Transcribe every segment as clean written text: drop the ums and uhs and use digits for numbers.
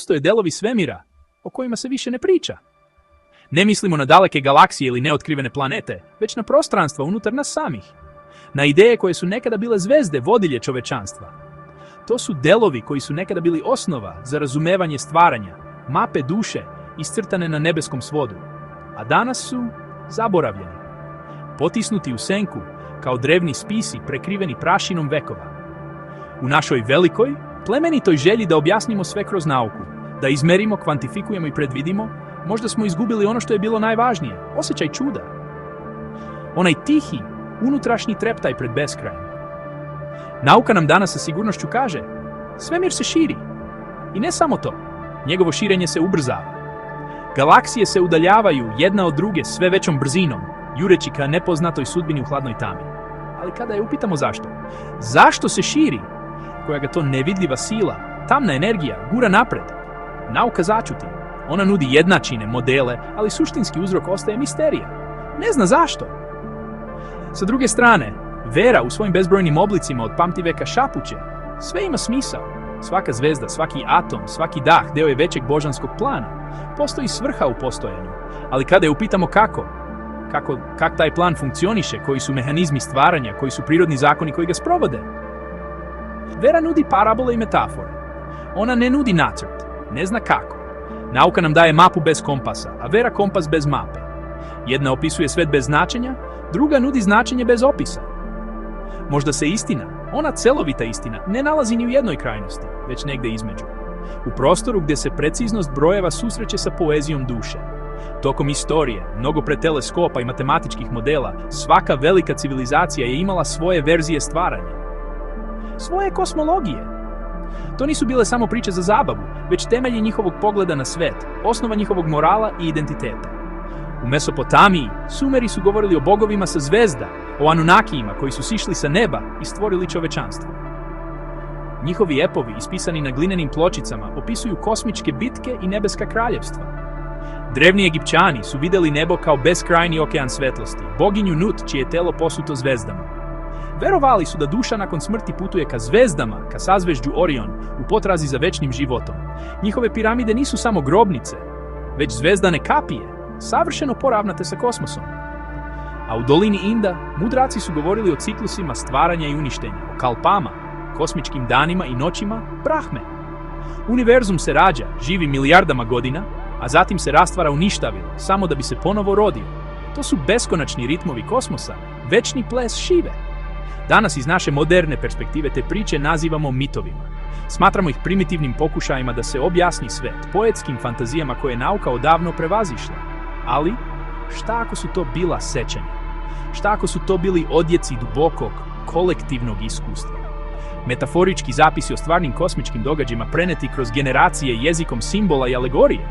postoje delovi svemira o kojima se više ne priča. Ne mislimo na daleke galaksije ili neotkrivene planete, već na prostranstva unutar nas samih. Na ideje koje su nekada bile zvezde vodilje čovečanstva. To su delovi koji su nekada bili osnova za razumevanje stvaranja, mape duše iscrtane na nebeskom svodu, a danas su zaboravljeni. Potisnuti u senku kao drevni spisi prekriveni prašinom vekova. U našoj velikoj, plemenitoj želji da objasnimo sve kroz nauku, da izmerimo, kvantifikujemo i predvidimo, možda smo izgubili ono što je bilo najvažnije, osjećaj čuda. Onaj tihi, unutrašnji treptaj pred beskrajem. Nauka nam danas sa sigurnošću kaže, svemir se širi. I ne samo to, njegovo širenje se ubrzava. Galaksije se udaljavaju jedna od druge sve većom brzinom, jureći ka nepoznatoj sudbini u hladnoj tami. Ali kada je upitamo zašto? Zašto se širi? Koja ga to nevidljiva sila, tamna energija, gura napred? Nauka začuti. Ona nudi jednačine, modele, ali suštinski uzrok ostaje misterija. Ne zna zašto. Sa druge strane, vera u svojim bezbrojnim oblicima od pamtiveka šapuće, sve ima smisao. Svaka zvezda, svaki atom, svaki dah deo je većeg božanskog plana. Postoji svrha u postojanju, ali kada je upitamo kako taj plan funkcioniše, koji su mehanizmi stvaranja, koji su prirodni zakoni koji ga sprovode. Vera nudi parabole i metafore. Ona ne nudi nacrt, ne zna kako. Nauka nam daje mapu bez kompasa, a vera kompas bez mape. Jedna opisuje svet bez značenja, druga nudi značenje bez opisa. Možda se istina, ona celovita istina, ne nalazi ni u jednoj krajnosti, već negde između. U prostoru gdje se preciznost brojeva susreće sa poezijom duše. Tokom istorije, mnogo pre teleskopa i matematičkih modela, svaka velika civilizacija je imala svoje verzije stvaranja. Svoje kosmologije. To nisu bile samo priče za zabavu, već temelji njihovog pogleda na svet, osnova njihovog morala i identiteta. U Mesopotamiji, Sumeri su govorili o bogovima sa zvezda, o Anunnakijima koji su sišli sa neba i stvorili čovečanstvo. Njihovi epovi, ispisani na glinenim pločicama, opisuju kosmičke bitke i nebeska kraljevstva. Drevni Egipćani su vidjeli nebo kao beskrajni okean svetlosti, boginju Nut čije je telo posuto zvezdama. Verovali su da duša nakon smrti putuje ka zvezdama, ka sazvežđu Orion, u potrazi za večnim životom. Njihove piramide nisu samo grobnice, već zvezdane kapije, savršeno poravnate sa kosmosom. A u dolini Inda, mudraci su govorili o ciklusima stvaranja i uništenja, o kalpama, kosmičkim danima i noćima, Brahme. Univerzum se rađa, živi milijardama godina, a zatim se rastvara u ništavilo, samo da bi se ponovo rodio. To su beskonačni ritmovi kosmosa, večni ples Šive. Danas iz naše moderne perspektive te priče nazivamo mitovima. Smatramo ih primitivnim pokušajima da se objasni svet, poetskim fantazijama koje je nauka odavno prevazišla. Ali, šta ako su to bila sećanja? Šta ako su to bili odjeci dubokog, kolektivnog iskustva? Metaforički zapisi o stvarnim kosmičkim događajima preneti kroz generacije jezikom simbola i alegorije.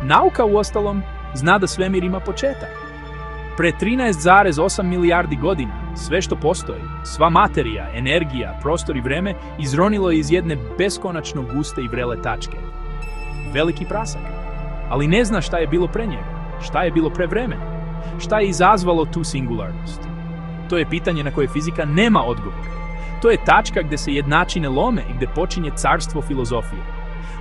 Nauka, uostalom, zna da svemir ima početak. Pre 13,8 milijardi godina, sve što postoji, sva materija, energija, prostor i vreme, izronilo je iz jedne beskonačno guste i vrele tačke. Veliki prasak. Ali ne zna šta je bilo pre njega, šta je bilo pre vremena, šta je izazvalo tu singularnost. To je pitanje na koje fizika nema odgovor. To je tačka gdje se jednačine lome i gdje počinje carstvo filozofije.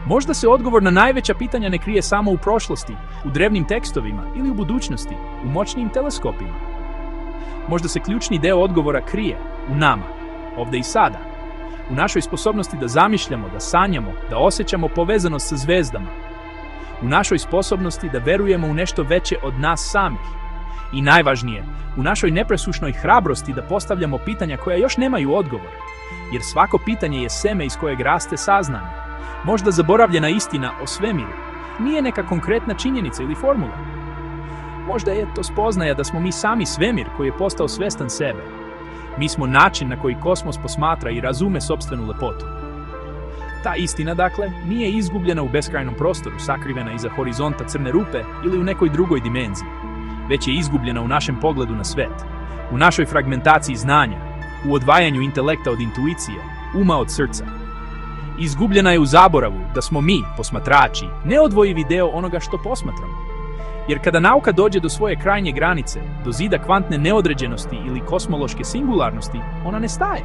Možda se odgovor na najveća pitanja ne krije samo u prošlosti, u drevnim tekstovima ili u budućnosti, u moćnim teleskopima. Možda se ključni deo odgovora krije u nama, ovdje i sada, u našoj sposobnosti da zamišljamo, da sanjamo, da osjećamo povezanost sa zvezdama, u našoj sposobnosti da verujemo u nešto veće od nas samih i najvažnije, u našoj nepresušnoj hrabrosti da postavljamo pitanja koja još nemaju odgovor, jer svako pitanje je seme iz kojeg raste saznanje. Možda zaboravljena istina o svemiru nije neka konkretna činjenica ili formula. Možda je to spoznaja da smo mi sami svemir koji je postao svestan sebe. Mi smo način na koji kosmos posmatra i razume sopstvenu lepotu. Ta istina, dakle, nije izgubljena u beskrajnom prostoru, sakrivena iza horizonta crne rupe ili u nekoj drugoj dimenziji, već je izgubljena u našem pogledu na svet, u našoj fragmentaciji znanja, u odvajanju intelekta od intuicije, uma od srca. Izgubljena je u zaboravu da smo mi, posmatrači, neodvojivi deo onoga što posmatramo. Jer kada nauka dođe do svoje krajnje granice, do zida kvantne neodređenosti ili kosmološke singularnosti, ona ne staje.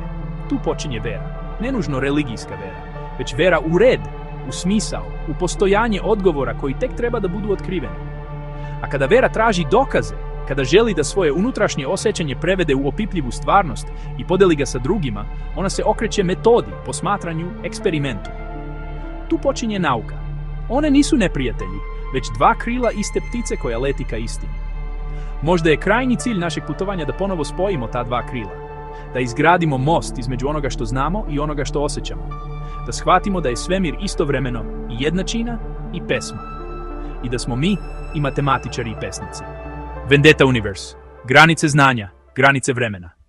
Tu počinje vera. Ne nužno religijska vera, već vera u red, u smisao, u postojanje odgovora koji tek treba da budu otkriveni. A kada vera traži dokaze, kada želi da svoje unutrašnje osjećanje prevede u opipljivu stvarnost i podeli ga sa drugima, ona se okreće metodi, posmatranju, eksperimentu. Tu počinje nauka. One nisu neprijatelji, već dva krila iste ptice koja leti ka istini. Možda je krajnji cilj našeg putovanja da ponovo spojimo ta dva krila, da izgradimo most između onoga što znamo i onoga što osjećamo, da shvatimo da je svemir istovremeno i jednačina i pesma, i da smo mi i matematičari i pesnici. Vendetta Universe. Granice znanja, granice vremena.